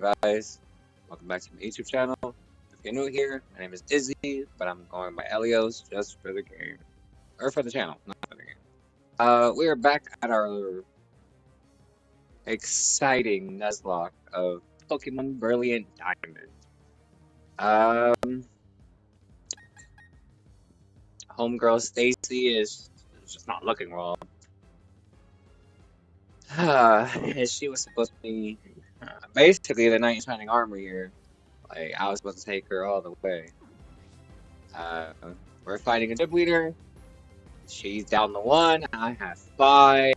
on, guys? Welcome back to my YouTube channel. If you're new here, my name is Izzy, but I'm going by Elios just for the game. Or for the channel, not for the game. We are back at our exciting Nuzlocke of Pokemon Brilliant Diamond. Homegirl Stacy is just not looking well. She was supposed to be basically the Knight in Shining Armor here. Like, I was supposed to take her all the way. We're fighting a gym leader. She's down to 1. I have 5.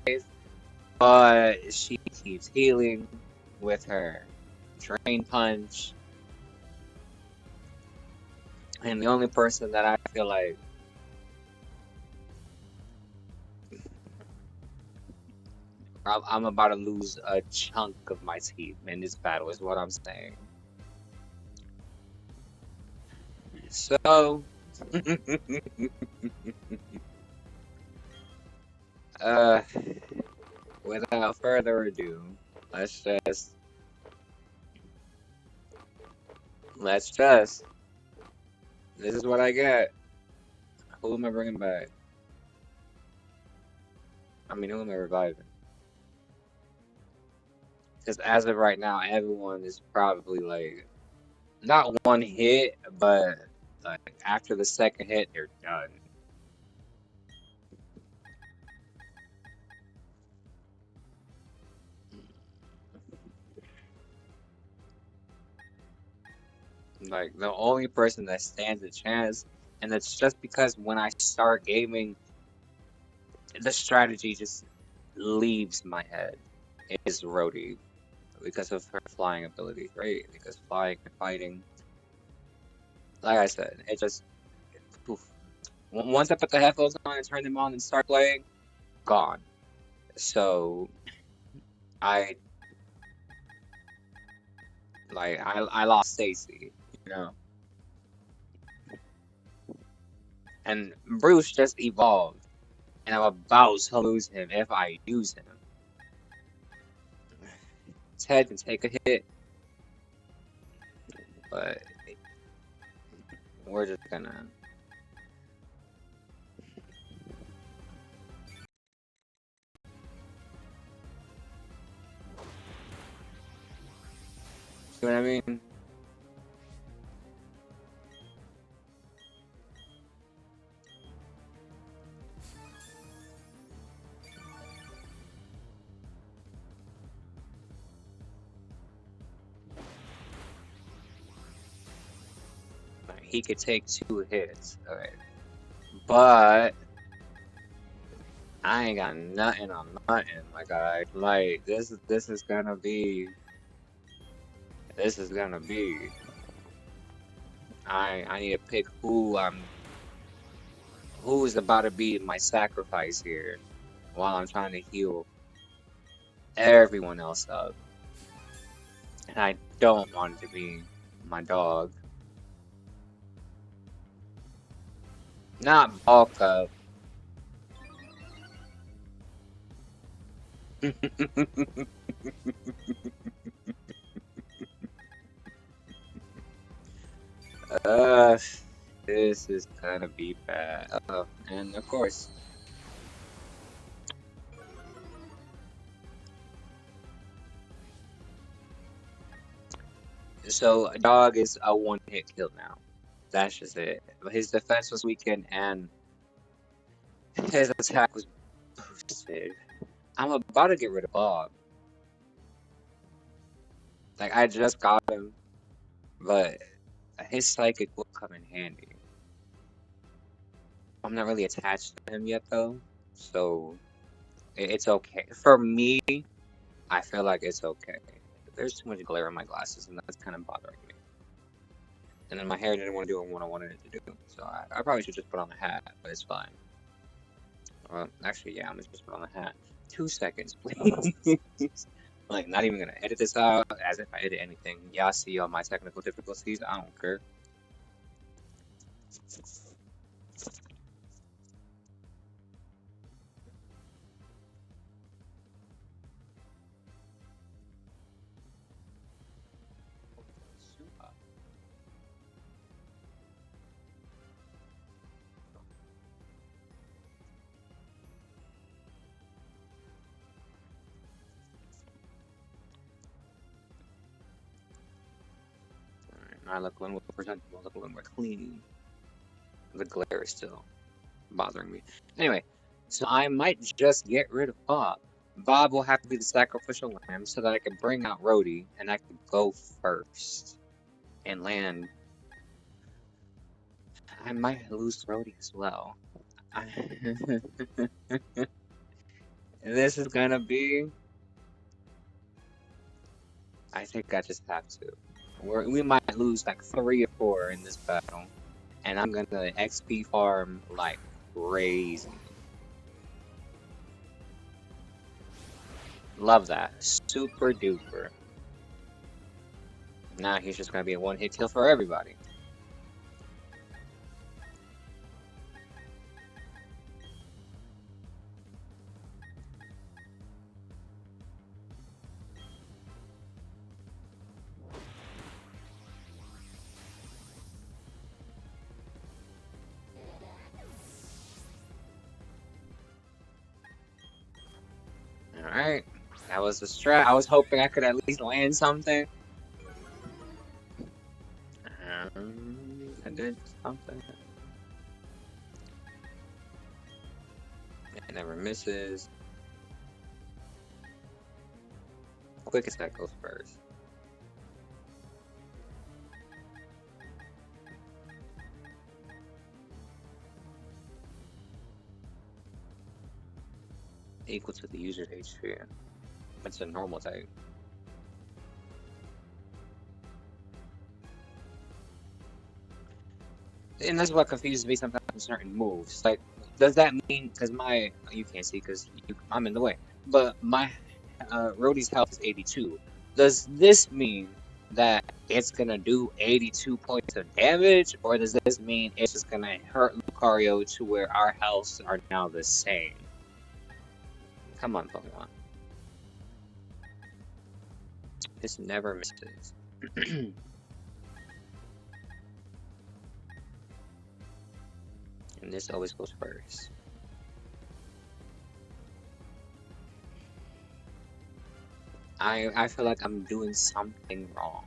But she keeps healing with her Drain Punch. And the only person that I feel like I'm about to lose a chunk of my teeth in this battle is what I'm saying. So, without further ado, let's just. This is what I get. Who am I bringing back? I mean, who am I reviving? Because as of right now, everyone is probably like, not one hit, but like after the second hit, they're done. Like, the only person that stands a chance, and it's just because when I start gaming, the strategy just leaves my head, is Rhodey. Because of her flying ability, right? Because flying and fighting, like I said, it just, poof. Once I put the headphones on and turn them on and start playing, gone. So, I I lost Stacy, you know. And Bruce just evolved, and I'm about to lose him if I use him. Ted can take a hit, but we're just gonna. See what I mean? He could take 2 hits, okay. But I ain't got nothing on nothing, my guy. Like, this is gonna be. This is gonna be. I need to pick who's about to be my sacrifice here, while I'm trying to heal everyone else up. And I don't want it to be my dog. Not bulk up. uh, this is gonna be bad. And of course. So, dog is a 1-hit kill now. That's just it. But his defense was weakened and his attack was boosted. I'm about to get rid of Bob. Like, I just got him, but his psychic will come in handy. I'm not really attached to him yet, though, so it's okay. For me, I feel like it's okay. There's too much glare on my glasses, and that's kind of bothering me. And then my hair didn't want to do what I wanted it to do, so I probably should just put on a hat, but it's fine. Well, actually, yeah, I'm gonna just put on a hat. 2 seconds, please. Like, not even gonna edit this out as if I edit anything. Y'all see all my technical difficulties. I don't care. I look a little more presentable, look a little more clean. The glare is still bothering me. Anyway, so I might just get rid of Bob. Bob will have to be the sacrificial lamb so that I can bring out Rhodey and I can go first and land. I might lose Rhodey as well. This is gonna be. I think I just have to. We might lose like 3 or 4 in this battle, and I'm gonna XP farm like crazy. Love that. Super duper. Now he's just gonna be a one-hit kill for everybody. Alright. That was the strat. I was hoping I could at least land something. I did something. It never misses. Quick attack goes first. Equal to the user's HP. That's a normal type. And that's what confuses me sometimes with certain moves. Like, does that mean, because you can't see because I'm in the way, but my Rhodey's health is 82. Does this mean that it's gonna do 82 points of damage, or does this mean it's just gonna hurt Lucario to where our healths are now the same? Come on, Pokemon. This never misses. And this always goes first. I feel like I'm doing something wrong.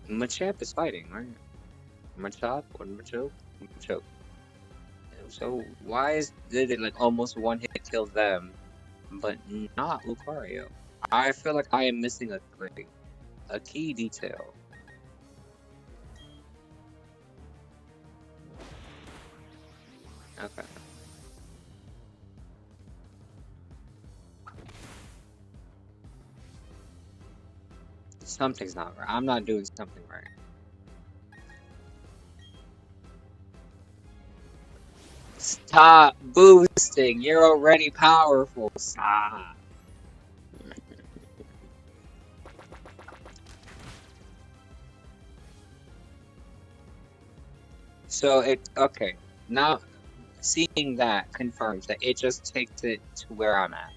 Machamp is fighting, right? Machop or Machoke? Machoke. So why did it like almost one hit kill them, but not Lucario? I feel like I am missing a key detail. Okay. Something's not right. I'm not doing something right. Stop boosting. You're already powerful. Stop. So okay. Now seeing that confirms that it just takes it to where I'm at.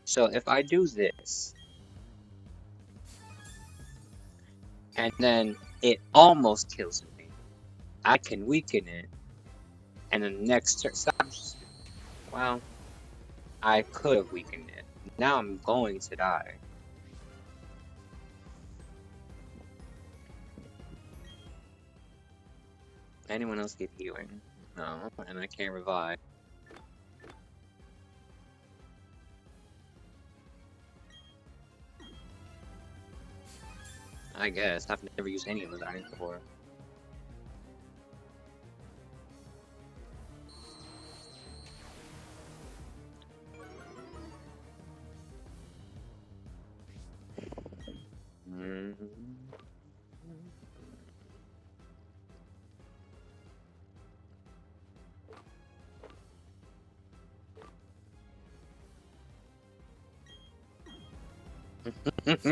So if I do this, and then it almost kills me, I can weaken it, and the next turn, well, I could have weakened it. Now I'm going to die. Anyone else get healing? No, and I can't revive. I guess. I've never used any of those items before.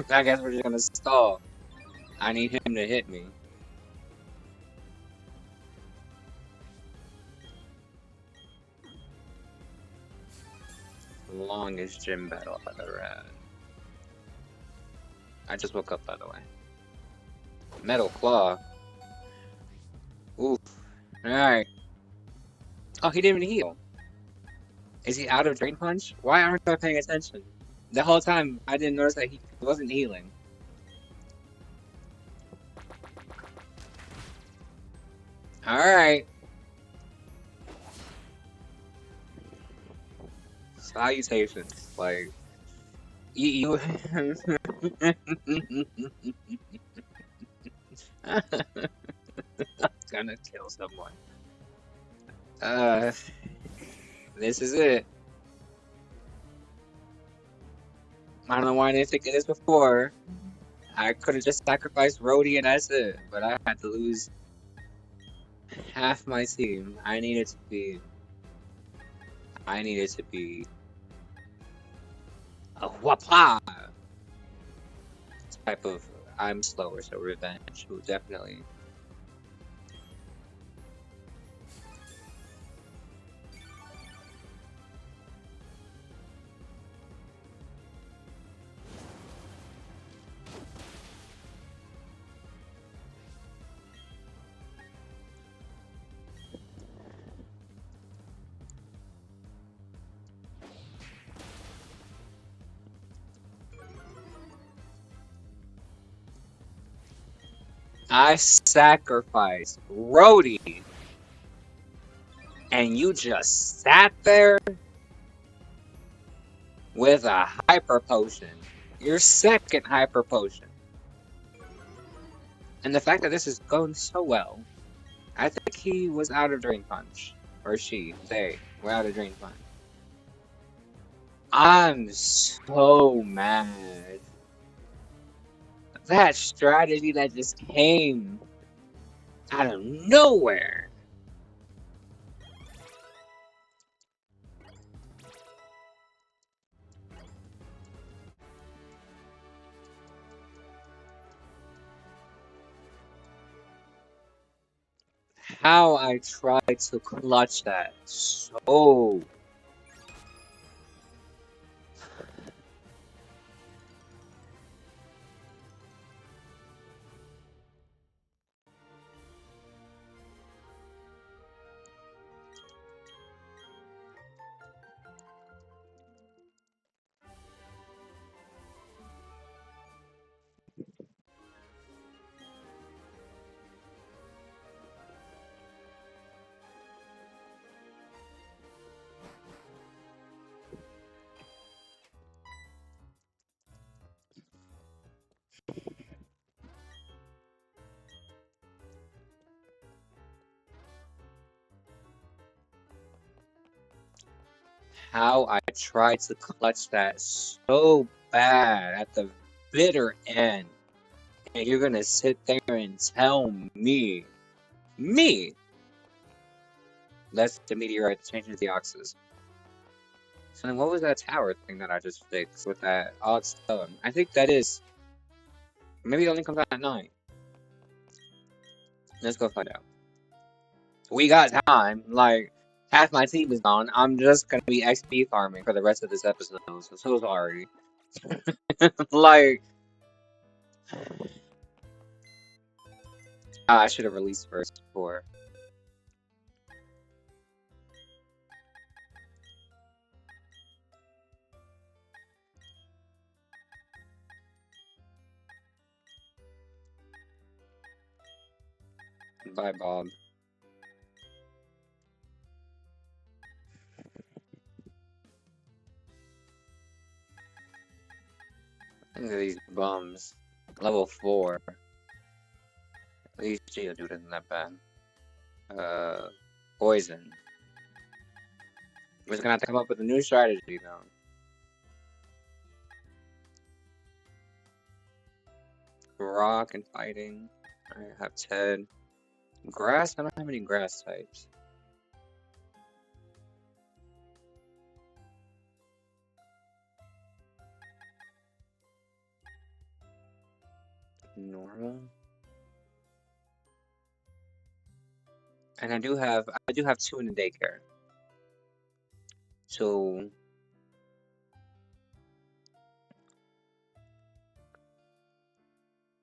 I guess we're just gonna stall. I need him to hit me. Longest gym battle I've ever had. I just woke up, by the way. Metal Claw. Oof. Alright. Oh, he didn't even heal. Is he out of Drain Punch? Why aren't I paying attention? The whole time, I didn't notice that he wasn't healing. Alright. Salutations. Like, you. Gonna kill someone. Uh, this is it. I don't know why I didn't think of this before. I could have just sacrificed Rhodey and that's it, but I had to lose half my team. I needed to be a whapa type of. I'm slower, so revenge will definitely. I sacrificed Rhodey, and you just sat there with a hyper potion. Your second hyper potion. And the fact that this is going so well, I think he was out of Drain Punch. Or they were out of Drain Punch. I'm so mad. That strategy that just came out of nowhere. How I tried to clutch that so. How I tried to clutch that so bad at the bitter end. And you're gonna sit there and tell me, that's the meteorite changes the oxes. So then what was that tower thing that I just fixed with that odd stone? I think that is, maybe it only comes out at night. Let's go find out. We got time, like, half my team is gone. I'm just gonna be XP farming for the rest of this episode, so sorry. Like, I should have released first before. Bye, Bob. Look at these bums. Level 4. At least Geodude isn't that bad. Poison. We're just gonna have to come up with a new strategy though. Rock and fighting. I have Ted. Grass? I don't have any grass types. Normal. And I do have 2 in the daycare. So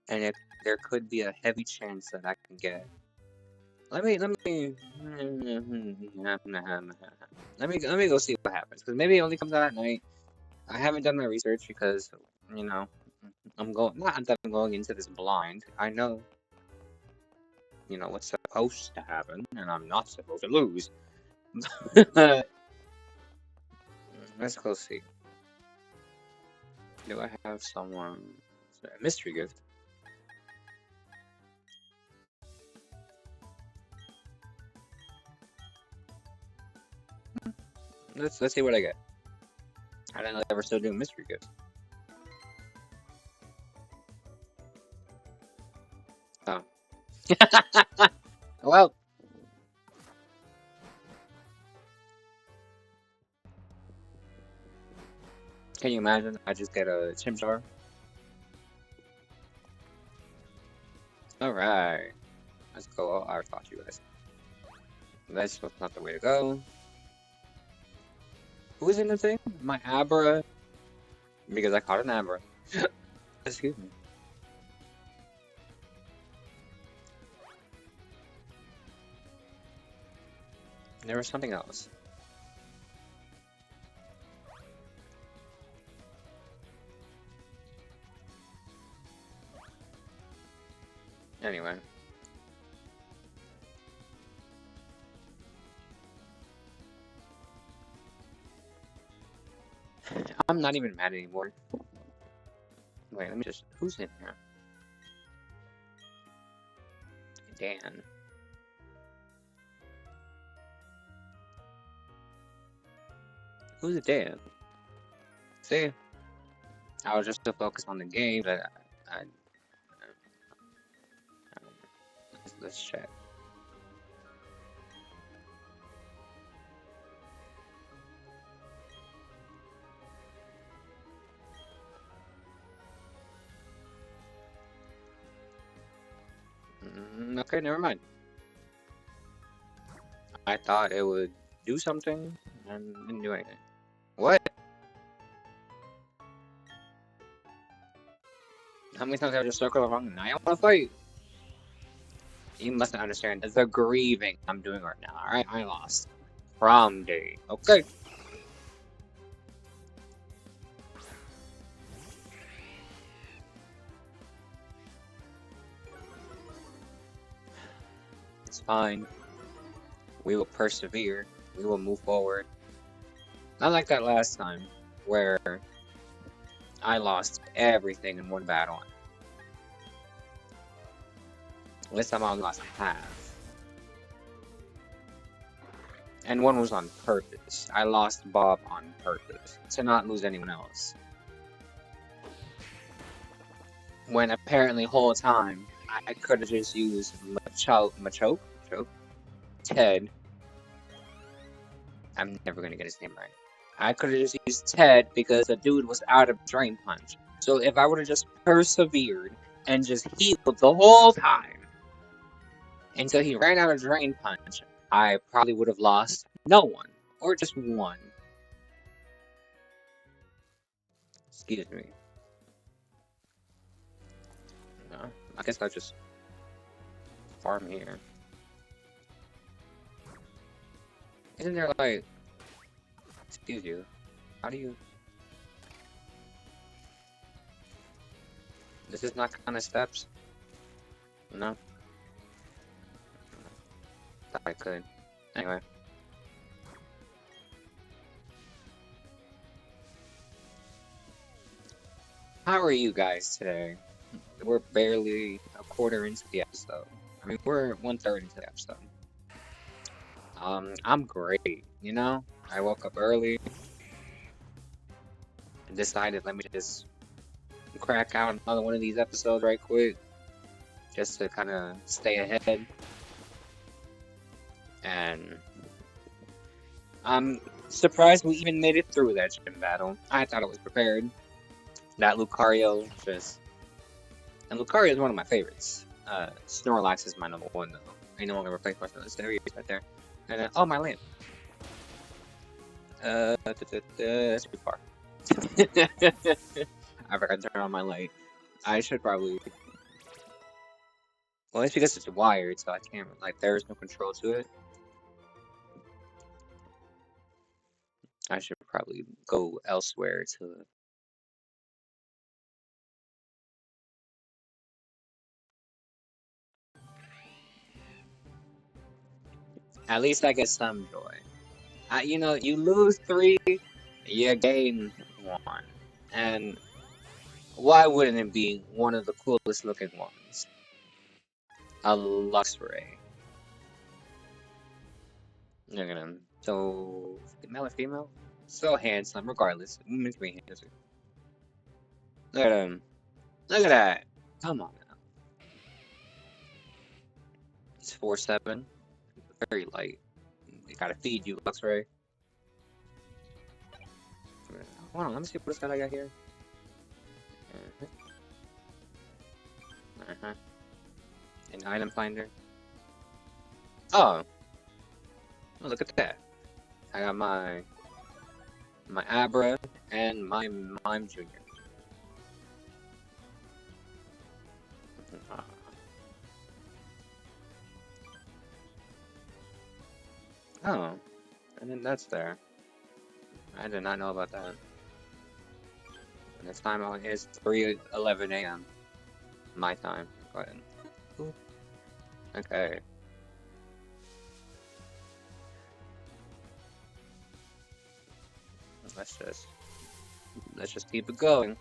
and there could be a heavy chance that I can get. Let me go see what happens, because maybe it only comes out at night. I haven't done my research because, you know, I'm going into this blind. I know, you know, what stuff supposed to happen, and I'm not supposed to lose. Let's go see. Do I have someone? A mystery gift. Let's see what I get. I didn't know they were still doing mystery gifts. Oh. Well. Can you imagine? I just get a chimchar. Alright. Let's go. I fought you guys. That's not the way to go. Who's in the thing? My Abra. Because I caught an Abra. Excuse me. There was something else. Anyway. I'm not even mad anymore. Wait, let me just... Who's in here? Dan. Who's Dan? See? I was just so focused on the game that let's check. Okay, never mind. I thought it would do something and didn't do anything. What? How many times have I just circled around and I don't want to fight? You mustn't understand the grieving I'm doing right now, alright? I lost. Prom day. Okay. It's fine. We will persevere. We will move forward. Not like that last time, where I lost everything in one battle. This time I only lost half. And one was on purpose. I lost Bob on purpose, to not lose anyone else. When apparently whole time, I could have just used Machoke? Ted. I'm never gonna get his name right. I could have just used Ted because the dude was out of Drain Punch. So if I would have just persevered and just healed the whole time until he ran out of Drain Punch, I probably would have lost no one. Or just one. Excuse me. No, I guess I'll just farm here. Isn't there like... Excuse you. How do you... This is not kind of steps? No? Thought I could. Anyway. How are you guys today? We're barely a quarter into the episode. I mean, we're 1/3 into the episode. I'm great, you know? I woke up early and decided let me just crack out another one of these episodes right quick. Just to kind of stay ahead. And I'm surprised we even made it through that gym battle. I thought it was prepared. That Lucario just... And Lucario is one of my favorites. Snorlax is my number one though. I no longer replace my Snorlax. There he is right there. And oh, my lamp. That's too far. I forgot to turn on my light. I should probably... Well, it's because it's wired, so I can't, like, there's no control to it. I should probably go elsewhere to... At least I get some joy. You know, you lose 3, you gain 1. And why wouldn't it be one of the coolest looking ones? A Luxray. Look at him. So, male or female? So handsome, regardless. Meant to be handsome. Look at him. Look at that. Come on now. It's 4-7. Very light. You gotta feed you, Luxray. Hold on, let me see what this guy I got here. An item finder. Oh. Oh, look at that. I got my Abra and my Mime Jr. Oh, and then that's there. I did not know about that. And the time is 3:11 a.m. my time. Go ahead. Ooh. Okay. Let's just keep it going.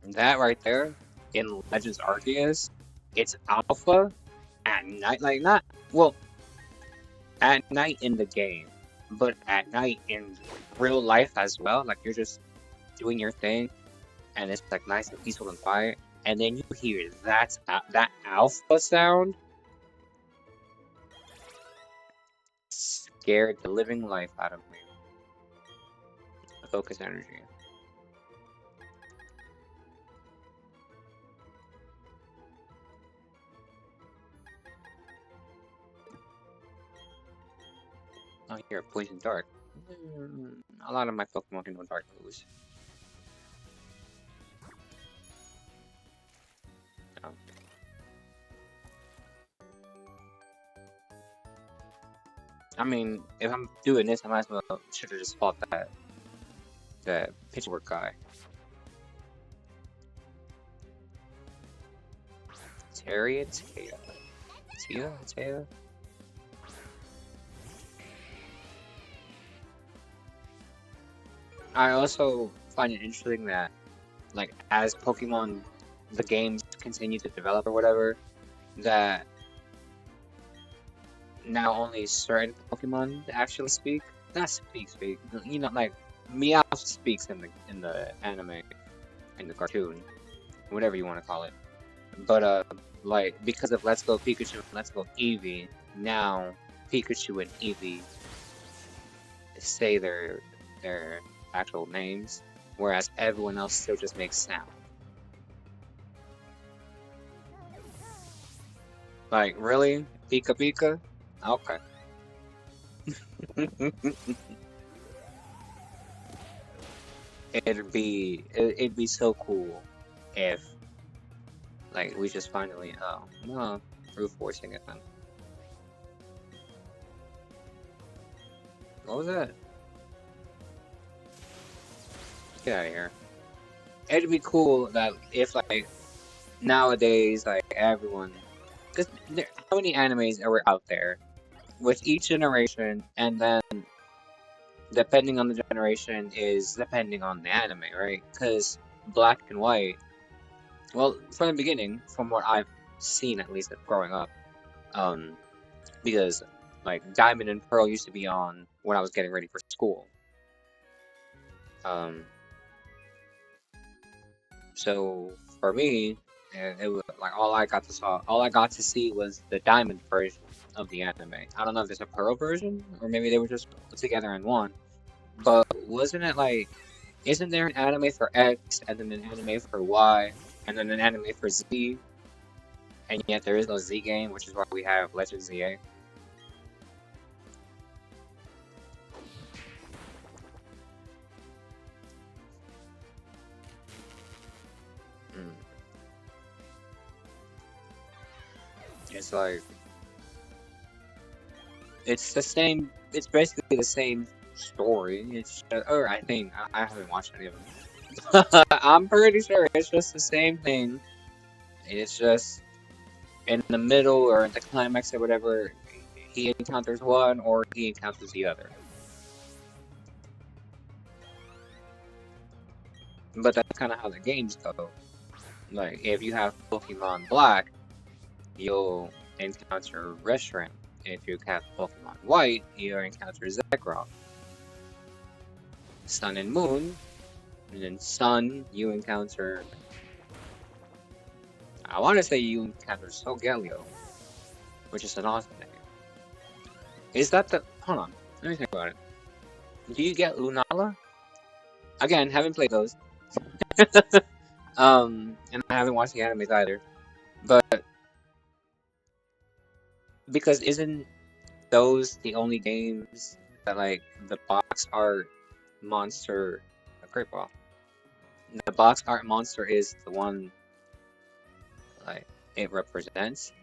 That right there in Legends Arceus, it's alpha at night, like not well at night in the game, but at night in real life as well. Like you're just doing your thing, and it's like nice and peaceful and quiet, and then you hear that alpha sound. Scared the living life out of me. Focus energy. Oh, here, Poison Dark. A lot of my Pokemon can know Dark moves. Oh. I mean, if I'm doing this, I might as well should have just fought that pitchwork guy. Tia. I also find it interesting that, like, as Pokemon, the games continue to develop or whatever, that now only certain Pokemon actually speak. Not speak. You know, like Meowth speaks in the anime, in the cartoon, whatever you want to call it. But like because of Let's Go Pikachu and Let's Go Eevee, now Pikachu and Eevee say their actual names, whereas everyone else still just makes sound. Like really, Pika? Okay. it'd be so cool if like we just finally no brute forcing it then. What was that? Get out of here. It'd be cool that if like nowadays like everyone, because how many animes are out there with each generation, and then depending on the generation is depending on the anime, right? Because Black and White, well, from the beginning, from what I've seen at least growing up, because like Diamond and Pearl used to be on when I was getting ready for school. So for me, it was like all I got to see was the Diamond version of the anime. I don't know if there's a Pearl version, or maybe they were just put together in one. But wasn't it like, isn't there an anime for X, and then an anime for Y, and then an anime for Z? And yet there is no Z game, which is why we have Legend ZA. It's like, it's the same, it's basically the same story. It's just, or I think, I haven't watched any of them. I'm pretty sure it's just the same thing. It's just in the middle or in the climax or whatever, he encounters one or he encounters the other. But that's kind of how the games go. Like, if you have Pokemon Black, you'll encounter Reshiram. If you have Pokemon White, you'll encounter Zekrom. Sun and Moon, and then Sun, you encounter... I want to say you encounter Solgaleo, which is an awesome name. Is that the... Hold on, let me think about it. Do you get Lunala? Again, haven't played those. And I haven't watched the animes either. But... Because isn't those the only games that, like, the box art monster... Great ball. The box art monster is the one, like, it represents?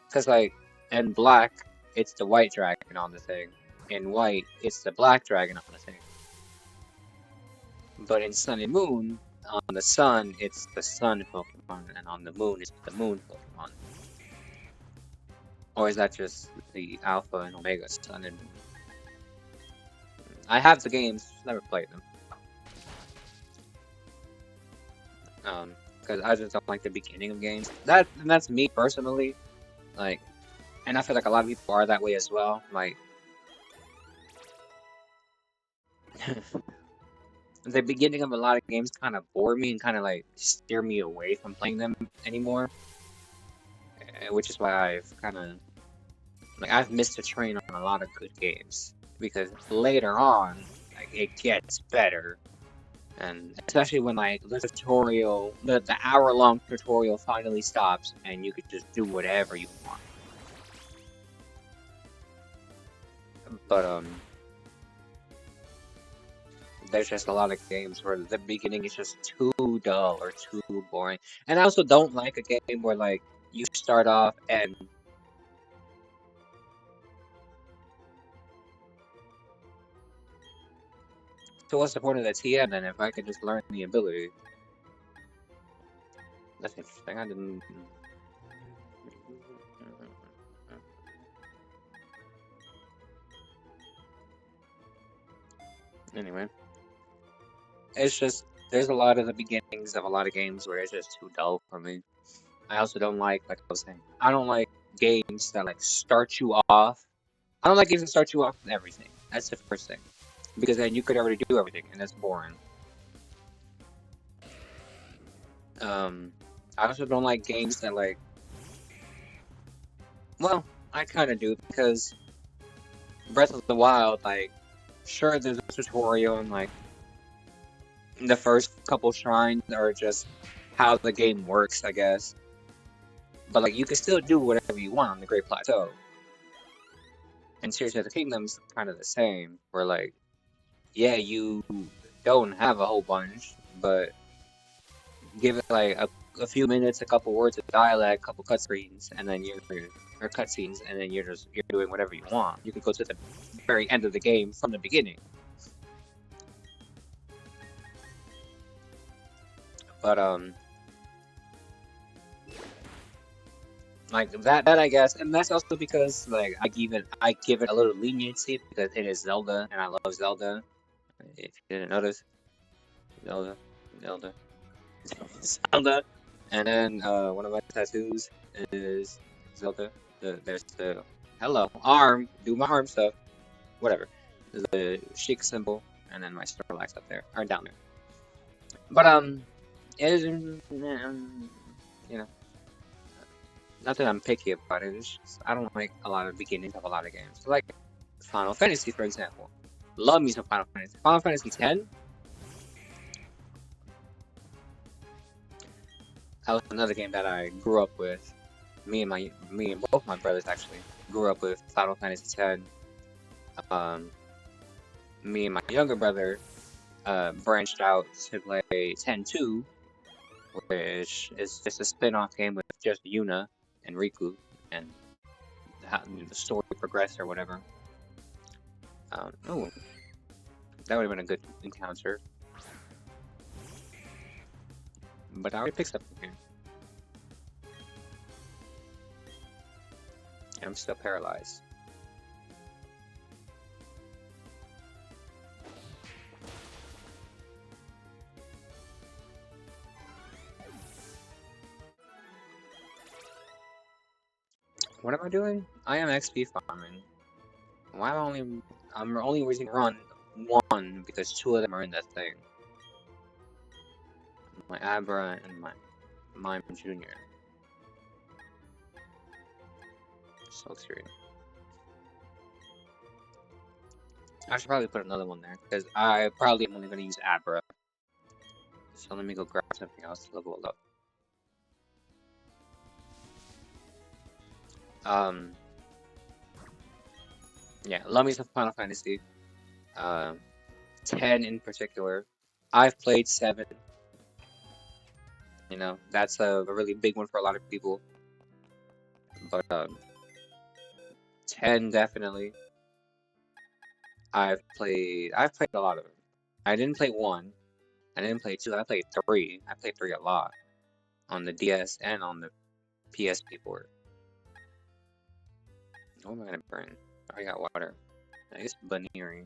Because, like, in black, it's the white dragon on the thing. In white, it's the black dragon on the thing. But in Sun and Moon, on the sun, it's the sun Pokemon, and on the moon, it's the moon Pokemon. Or is that just the Alpha and Omega Sun and Moon? I have the games, never played them. Because I just don't like the beginning of games. That's me personally. Like, and I feel like a lot of people are that way as well. Like, the beginning of a lot of games kind of bore me and kind of like steer me away from playing them anymore. Which is why I've kind of like I've missed a train on a lot of good games because later on, like it gets better. And especially when like the tutorial, the hour-long tutorial finally stops and you could just do whatever you want. But there's just a lot of games where the beginning is just too dull or too boring. And I also don't like a game where like you start off and so what's the point of the TN then if I could just learn the ability? That's interesting. I didn't. Anyway, it's just there's a lot of the beginnings of a lot of games where it's just too dull for me. I also don't like I was saying, I don't like games that like start you off. I don't like games that start you off with everything. That's the first thing. Because then you could already do everything, and that's boring. I also don't like games that like... Well, I kind of do, because Breath of the Wild, like, sure, there's a tutorial, and like, the first couple shrines are just how the game works, I guess. But like, you can still do whatever you want on the Great Plateau. And Tears of the Kingdom's kind of the same, where like, yeah, you don't have a whole bunch, but give it like a few minutes, a couple words of dialect, a couple cutscenes, and then you're doing whatever you want. You can go to the very end of the game from the beginning. But like that I guess, and that's also because like I give it a little leniency because it is Zelda, and I love Zelda. If you didn't notice, Zelda, Zelda, and then one of my tattoos is Zelda. There's the hello arm, do my arm stuff, whatever. There's the Sheik symbol, and then my Snorlax up there or down there. But it is you know. Not that I'm picky about it, it's just, I don't like a lot of beginnings of a lot of games. So like Final Fantasy, for example. Love me some Final Fantasy. Final Fantasy X? That was another game that I grew up with. Me and both my brothers actually grew up with Final Fantasy X. Me and my younger brother branched out to play 10-2, which is just a spin-off game with just Yuna and Riku, and how the story progressed or whatever. Oh, that would have been a good encounter. But I already picked up the game. I'm still paralyzed. What am I doing? I am XP farming. Why am I'm only using run one because two of them are in that thing. My Abra and my Mime Jr. So serious. I should probably put another one there because I probably am only going to use Abra. So let me go grab something else to level up. Yeah, love me some Final Fantasy. 10 in particular. I've played 7. You know, that's a really big one for a lot of people. But 10 definitely. I've played a lot of them. I didn't play 1. I didn't play 2. I played 3. I played 3 a lot on the DS and on the PSP port. What am I gonna burn? I got water. I guess Baneri.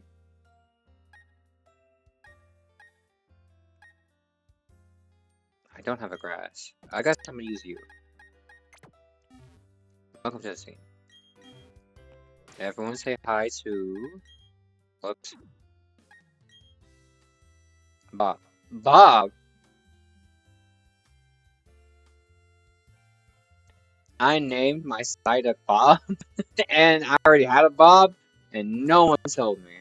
I don't have a grass. I guess I'm gonna use you. Welcome to the scene. Everyone say hi to... Oops. Bob. Bob! I named my site a Bob, and I already had a Bob, and no one told me.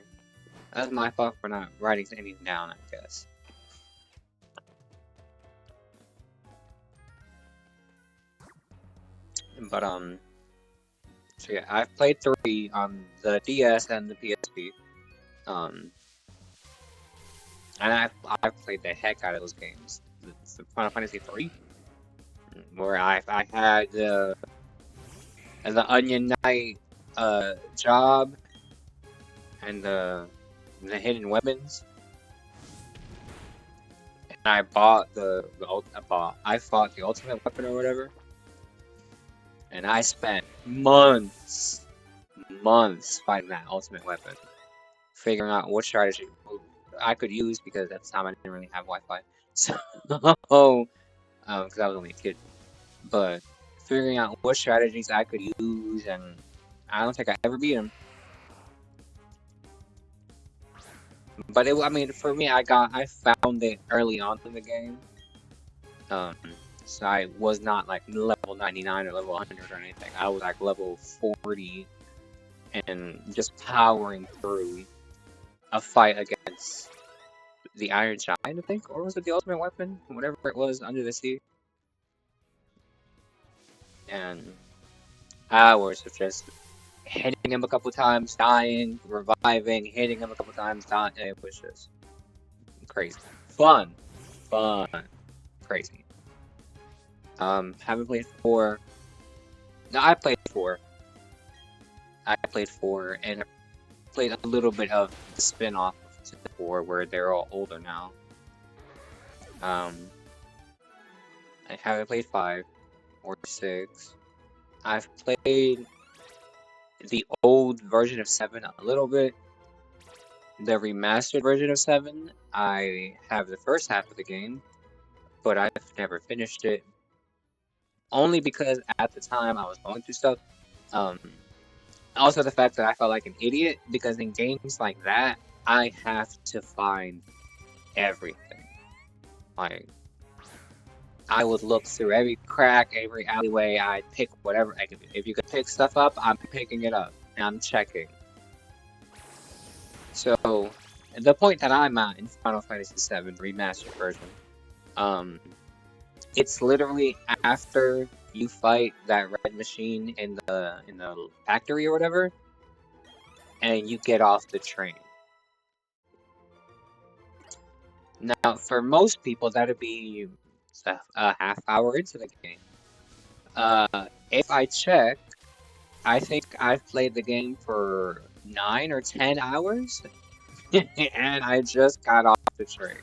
That's my fault for not writing anything down, I guess. But, so yeah, I've played 3 on the DS and the PSP. And I've played the heck out of those games. The Final Fantasy 3, where I had the Onion Knight job and the hidden weapons. And I bought I fought the ultimate weapon or whatever. And I spent months fighting that ultimate weapon, figuring out what strategy I could use because at the time I didn't really have Wi-Fi, so because I was only a kid. But figuring out what strategies I could use, and I don't think I ever beat him. But I mean, for me, I found it early on in the game. So I was not like level 99 or level 100 or anything. I was like level 40 and just powering through a fight against the Iron Giant, I think, or was it the ultimate weapon? Whatever it was under the sea. And I was just hitting him a couple times, dying, reviving, hitting him a couple times, dying. It was just crazy. Fun. Crazy. Haven't played 4. No, I played 4. I played 4, and I played a little bit of the spin-off of 4, where they're all older now. I haven't played 5 or 6. I've played the old version of 7 a little bit. The remastered version of 7, I have the first half of the game, but I've never finished it. Only because at the time I was going through stuff. Also the fact that I felt like an idiot, because in games like that, I have to find everything. Like, I would look through every crack, every alleyway, I'd pick whatever. If you could pick stuff up, I'm picking it up, and I'm checking. So, the point that I'm at in Final Fantasy VII Remastered version, it's literally after you fight that red machine in the factory or whatever, and you get off the train. Now, for most people, that'd be a half hour into the game. If I check, I think I've played the game for 9 or 10 hours, and I just got off the train.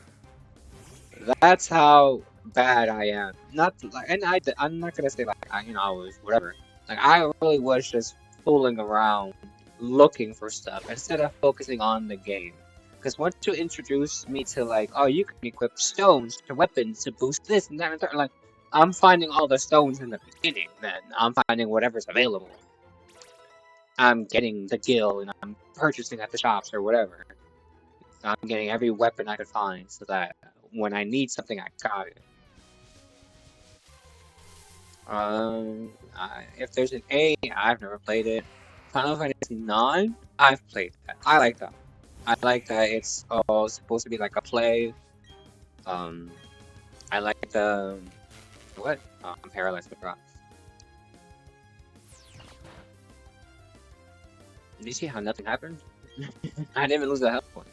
That's how bad I am. Not like, and I'm not gonna say like I was whatever. Like I really was just fooling around looking for stuff instead of focusing on the game. Because once you introduce me to like, oh, you can equip stones to weapons to boost this and that and that, like, I'm finding all the stones in the beginning, then I'm finding whatever's available. I'm getting the gil and I'm purchasing at the shops or whatever. I'm getting every weapon I could find so that when I need something, I got it. If there's an A, I've never played it. Final Fantasy 9, I've played that. I like that. I like that it's all supposed to be like a play. I like the what? Oh, I'm paralyzed with rocks. Did you see how nothing happened? I didn't even lose a health point.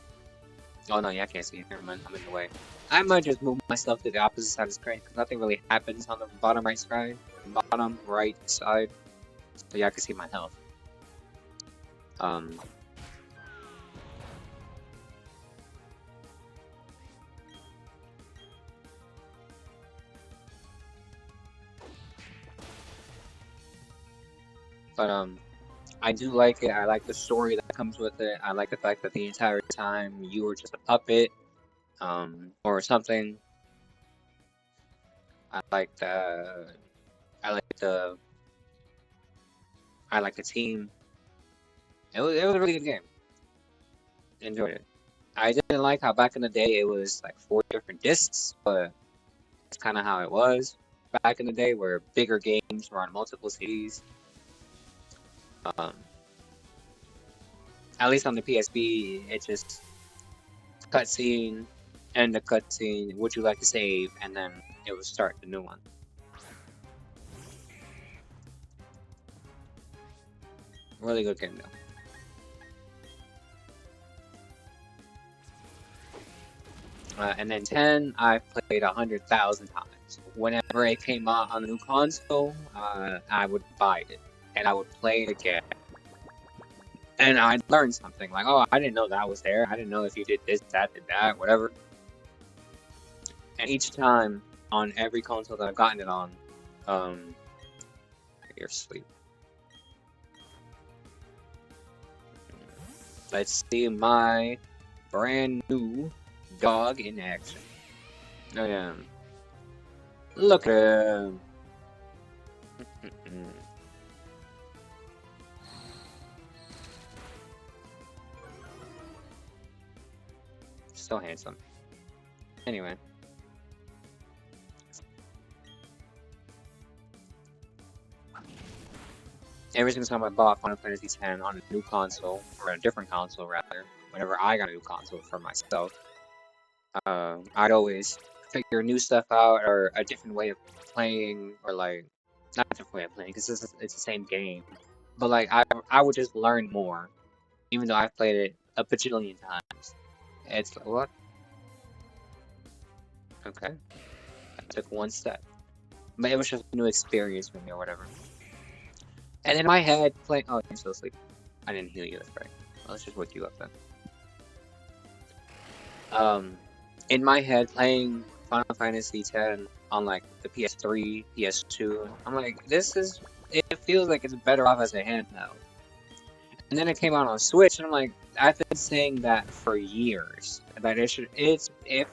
Oh no, yeah, I can't see it. Never mind, I'm in the way. I might just move myself to the opposite side of the screen because nothing really happens on the bottom right side. Bottom right side. So yeah, I can see my health. But I do like it. I like the story that comes with it. I like the fact that the entire time you were just a puppet, or something. I like the, I like the, I like the team. It was a really good game. Enjoyed it. I didn't like how back in the day it was like 4 different discs, but that's kind of how it was back in the day, where bigger games were on multiple CDs. At least on the PSP, it just cutscene, end the cutscene, would you like to save, and then it would start the new one. Really good game though. And then 10, I've played 100,000 times. Whenever it came out on the new console, I would buy it, and I would play it again. And I'd learn something, like, oh, I didn't know that was there, I didn't know if you did this, that, did that, whatever. And each time, on every console that I've gotten it on, you're asleep. Let's see my brand new dog in action. Oh yeah. Look at him. So handsome. Anyway. Every single time I bought Final Fantasy X on a new console, or a different console rather, whenever I got a new console for myself, I'd always figure new stuff out, or a different way of playing, or like, not a different way of playing, because it's the same game, but like, I would just learn more, even though I've played it a bajillion times. It's like, what? Okay. I took one step. But it was just a new experience for me, or whatever. And in my head, playing. Oh, you're still asleep. I didn't heal you, that's right. Well, let's just wake you up then. In my head, playing Final Fantasy X on like the PS3, PS2, I'm like, this is. It feels like it's better off as a handheld. And then it came out on Switch, and I'm like, I've been saying that for years. That it should. It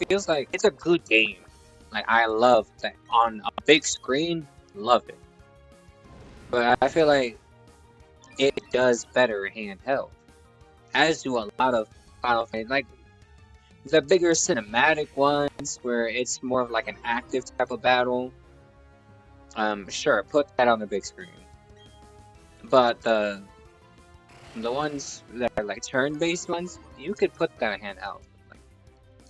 feels like it's a good game. Like, I love that on a big screen. Love it. But I feel like it does better handheld, as do a lot of Final Fantasy. Like the bigger cinematic ones, where it's more of like an active type of battle. Sure, put that on the big screen. But the ones that are like turn-based ones, you could put that handheld. Like,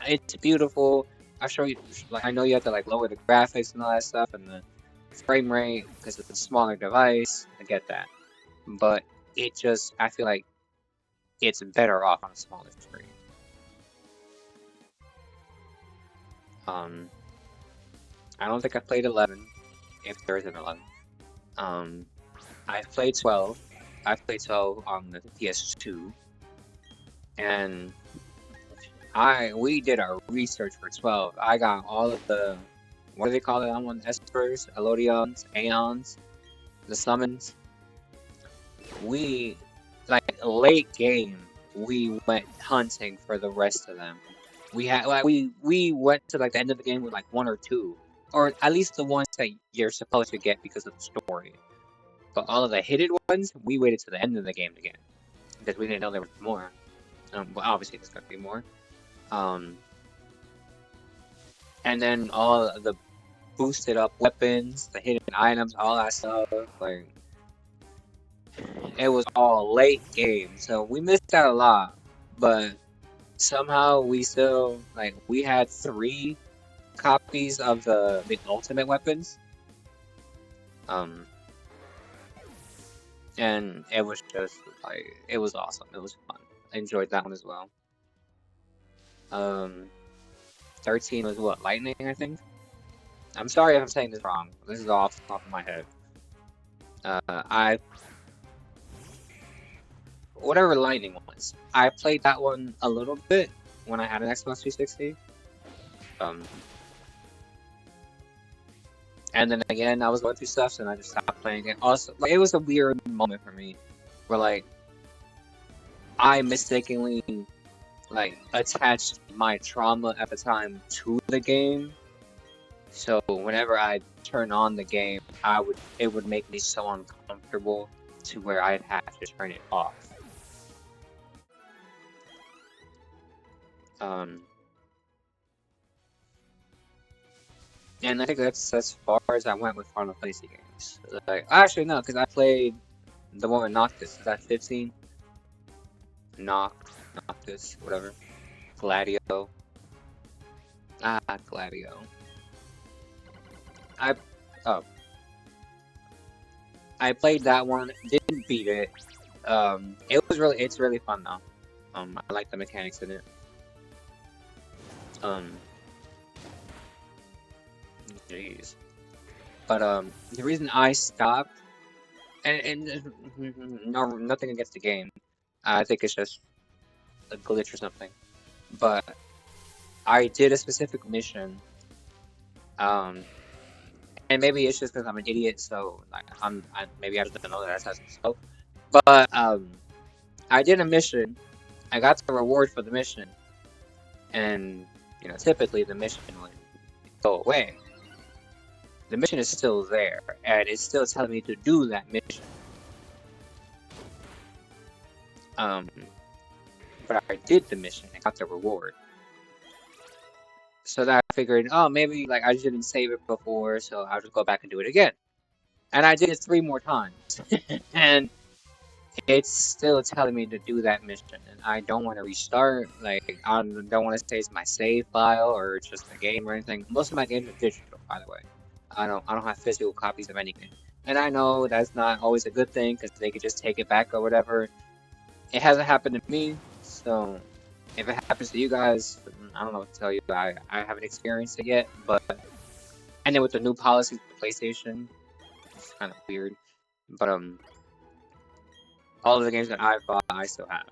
it's beautiful. I'll show you. Like, I know you have to like lower the graphics and all that stuff, and the frame rate because it's a smaller device. I get that, but it just, I feel like it's better off on a smaller screen. I don't think I played 11, if there is an 11. I've played 12. I've played 12 on the PS2, and we did our research for 12. I got all of the, what do they call it on one? Espers, Elodions, Aeons, the summons. we, like, late game, we went hunting for the rest of them. We had, like, we went to, like, the end of the game with, like, one or two. Or at least the ones that you're supposed to get because of the story. But all of the hidden ones, we waited to the end of the game to get. Because we didn't know there was more. But obviously there's gonna be more. And then all of the boosted up weapons, the hidden items, all that stuff, like, it was all late game, so we missed out a lot. But somehow we still, like, we had 3 copies of the ultimate weapons. And it was just, like, it was awesome. It was fun. I enjoyed that one as well. 13 was what, lightning, I think? I'm sorry if I'm saying this wrong. This is off the top of my head. Whatever lightning was. I played that one a little bit when I had an Xbox 360. And then again, I was going through stuff, so I just stopped playing it. Also, like, it was a weird moment for me, where, like, I mistakenly, like, attached my trauma at the time to the game. So whenever I turn on the game, it would make me so uncomfortable to where I'd have to turn it off. And I think that's as far as I went with Final Fantasy games. Like, actually, no, because I played the one with Noctis. Is that 15? Noctis, whatever. Gladio. Gladio. I played that one, didn't beat it. It's really fun though. I like the mechanics in it. Jeez. But the reason I stopped, and no, nothing against the game. I think it's just a glitch or something. But I did a specific mission. And maybe it's just because I'm an idiot, so like maybe I just don't know that that's how it's supposed to go. But I did a mission. I got the reward for the mission, and you know, typically the mission would go away. The mission is still there, and it's still telling me to do that mission. But I did the mission and got the reward. So that I figured, oh, maybe like I didn't save it before, so I'll just go back and do it again. And I did it 3 more times, and it's still telling me to do that mission, and I don't want to restart. Like, I don't want to say it's my save file or just the game or anything. Most of my games are digital, by the way. I don't have physical copies of anything. And I know that's not always a good thing because they could just take it back or whatever. It hasn't happened to me, so if it happens to you guys, I don't know what to tell you. I haven't experienced it yet, but and then with the new policies for PlayStation, it's kind of weird. But all of the games that I've bought, I still have.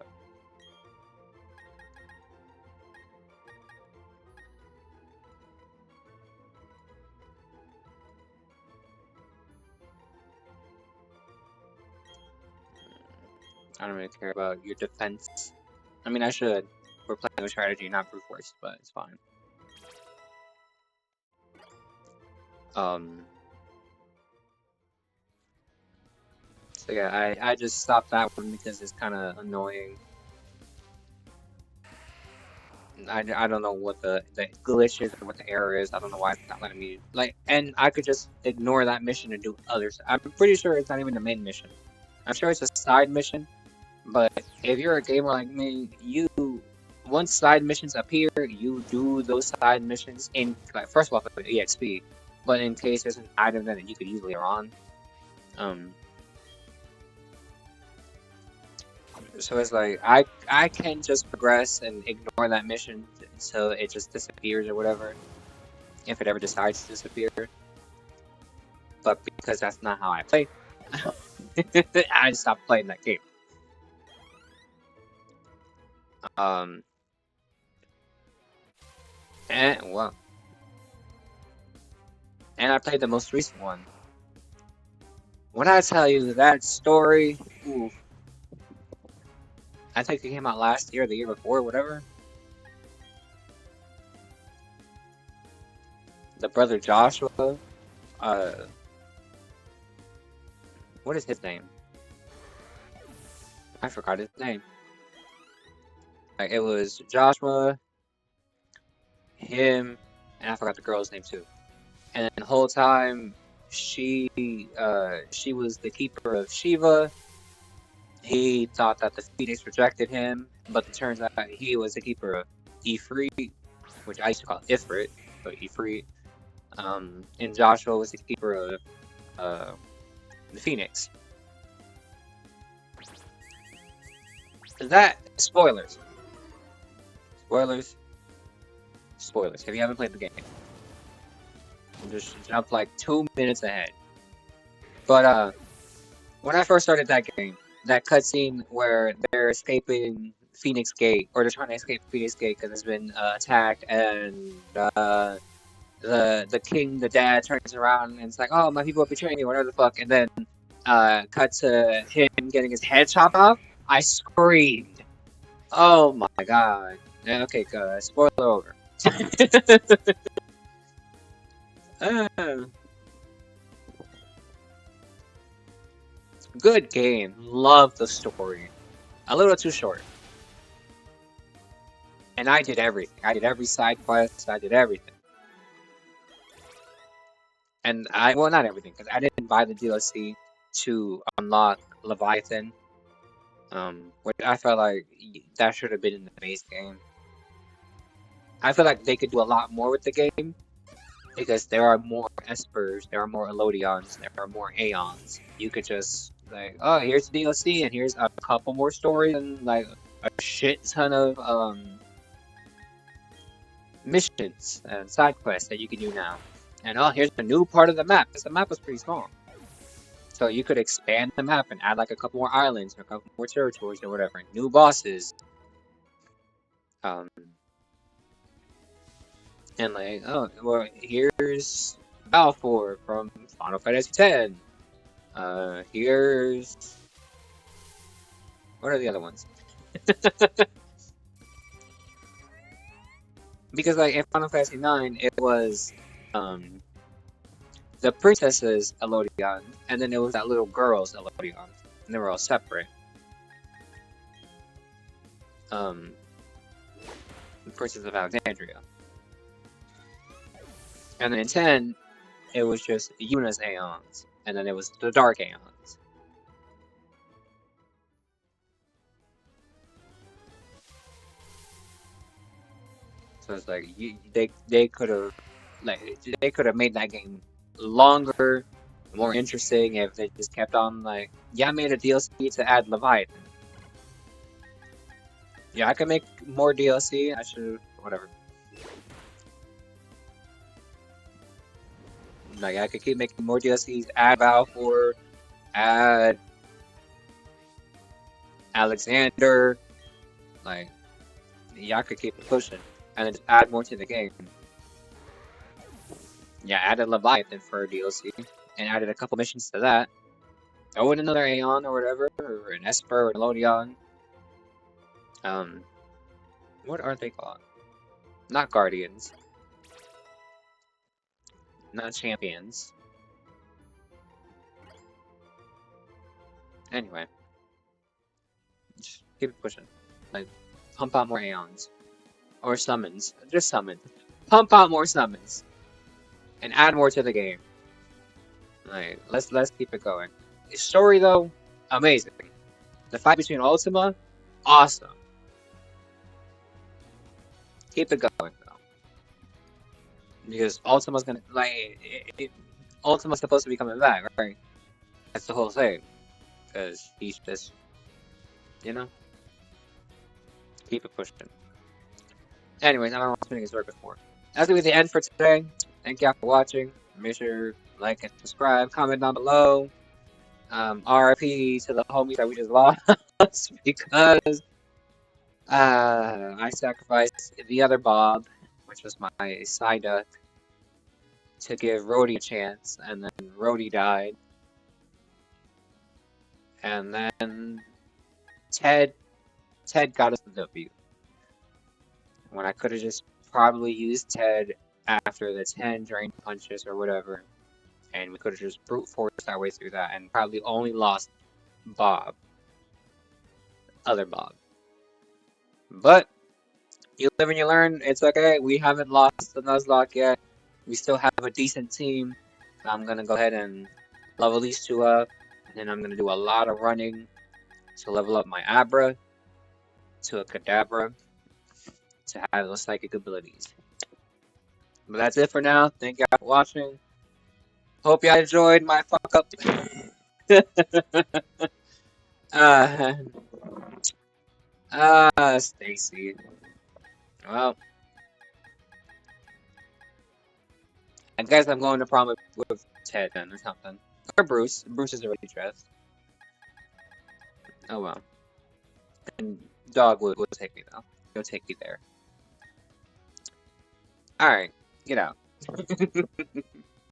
I don't really care about your defense. I mean, I should. We're playing with strategy, not brute force, but it's fine. So yeah, I just stopped that one because it's kind of annoying. I don't know what the glitch is or what the error is. I don't know why it's not letting me, like, and I could just ignore that mission and do others. I'm pretty sure it's not even the main mission. I'm sure it's a side mission, but if you're a gamer like me, once side missions appear, you do those side missions in, like, first of all, for EXP, but in case there's an item that you could use later on. So it's like I can just progress and ignore that mission so it just disappears or whatever, if it ever decides to disappear. But because that's not how I play, I stopped playing that game. And well, and I played the most recent one. When I tell you that story, oof, I think it came out last year, the year before, whatever. The brother Joshua. What is his name? I forgot his name. Like, it was Joshua, him, and I forgot the girl's name too. And the whole time, she was the keeper of Shiva. He thought that the Phoenix rejected him, but it turns out he was the keeper of Ifrit, which I used to call Ifrit, but Ifrit. And Joshua was the keeper of the Phoenix. That spoilers. Spoilers. If you haven't played the game, just jump like 2 minutes ahead. But when I first started that game, that cutscene where they're escaping Phoenix Gate, or they're trying to escape Phoenix Gate because it's been attacked, and the king, the dad, turns around and it's like, "Oh, my people are betraying me," whatever the fuck, and then cut to him getting his head chopped off. I screamed. Oh my god. Yeah, okay, good. Spoiler over. Good game. Love the story. A little too short. And I did everything. I did every side quest. I did everything. And well, not everything, because I didn't buy the DLC to unlock Leviathan. Which I felt like that should have been in the base game. I feel like they could do a lot more with the game, because there are more Espers, there are more Elodions, there are more Aeons. You could just, like, oh, here's the DLC, and here's a couple more stories, and, like, a shit ton of, missions and side quests that you can do now. And, oh, here's a new part of the map, because the map was pretty small. So you could expand the map and add, like, a couple more islands, or a couple more territories, or whatever. New bosses. And, like, oh, well, here's Balfour from Final Fantasy X. Here's... What are the other ones? Because, like, in Final Fantasy IX, it was, the princess's Elodion, and then it was that little girl's Elodion, and they were all separate. The Princess of Alexandria. And then in 10, it was just Yuna's Aeons, and then it was the Dark Aeons. So it's like they could have made that game longer, more interesting if they just kept on, like, yeah, I made a DLC to add Leviathan. Yeah, I could make more DLC. I should, whatever. Like, I could keep making more DLCs, add Balfour, add Alexander. Like, yeah, I could keep pushing, and then just add more to the game. Yeah, added Leviathan for a DLC, and added a couple missions to that. Oh, and another Aeon or whatever, or an Esper or an Elodion. What are they called? Not Guardians. Not Champions. Anyway. Just keep it pushing. Like, pump out more Aeons. Or summons. Just summons. Pump out more summons. And add more to the game. Like, let's keep it going. The story, though, amazing. The fight between Ultima, awesome. Keep it going, though. Because Ultima's gonna, like, Ultima's supposed to be coming back, right? That's the whole thing. Because he's just, you know? Keep it pushing. Anyways, I don't want to finish his work before. That's gonna be the end for today. Thank y'all for watching. Make sure like and subscribe, comment down below. RIP to the homies that we just lost because I sacrificed the other Bob, which was my side duck, to give Rhodey a chance, and then Rhodey died. And then Ted Ted got us the W. When I could have just probably used Ted after the 10 drain punches or whatever, and we could have just brute forced our way through that and probably only lost Bob. Other Bob. But you live and you learn. It's okay. We haven't lost the Nuzlocke yet. We still have a decent team. So I'm gonna go ahead and level these two up, and then I'm gonna do a lot of running to level up my Abra to a Kadabra to have those psychic abilities. But that's it for now. Thank y'all for watching. Hope y'all enjoyed my fuck up. Stacy. Well, I guess I'm going to prom with Ted then or something. Or Bruce. Bruce is already dressed. Oh well. And Dog will take me though. He'll take you there. Alright, get out.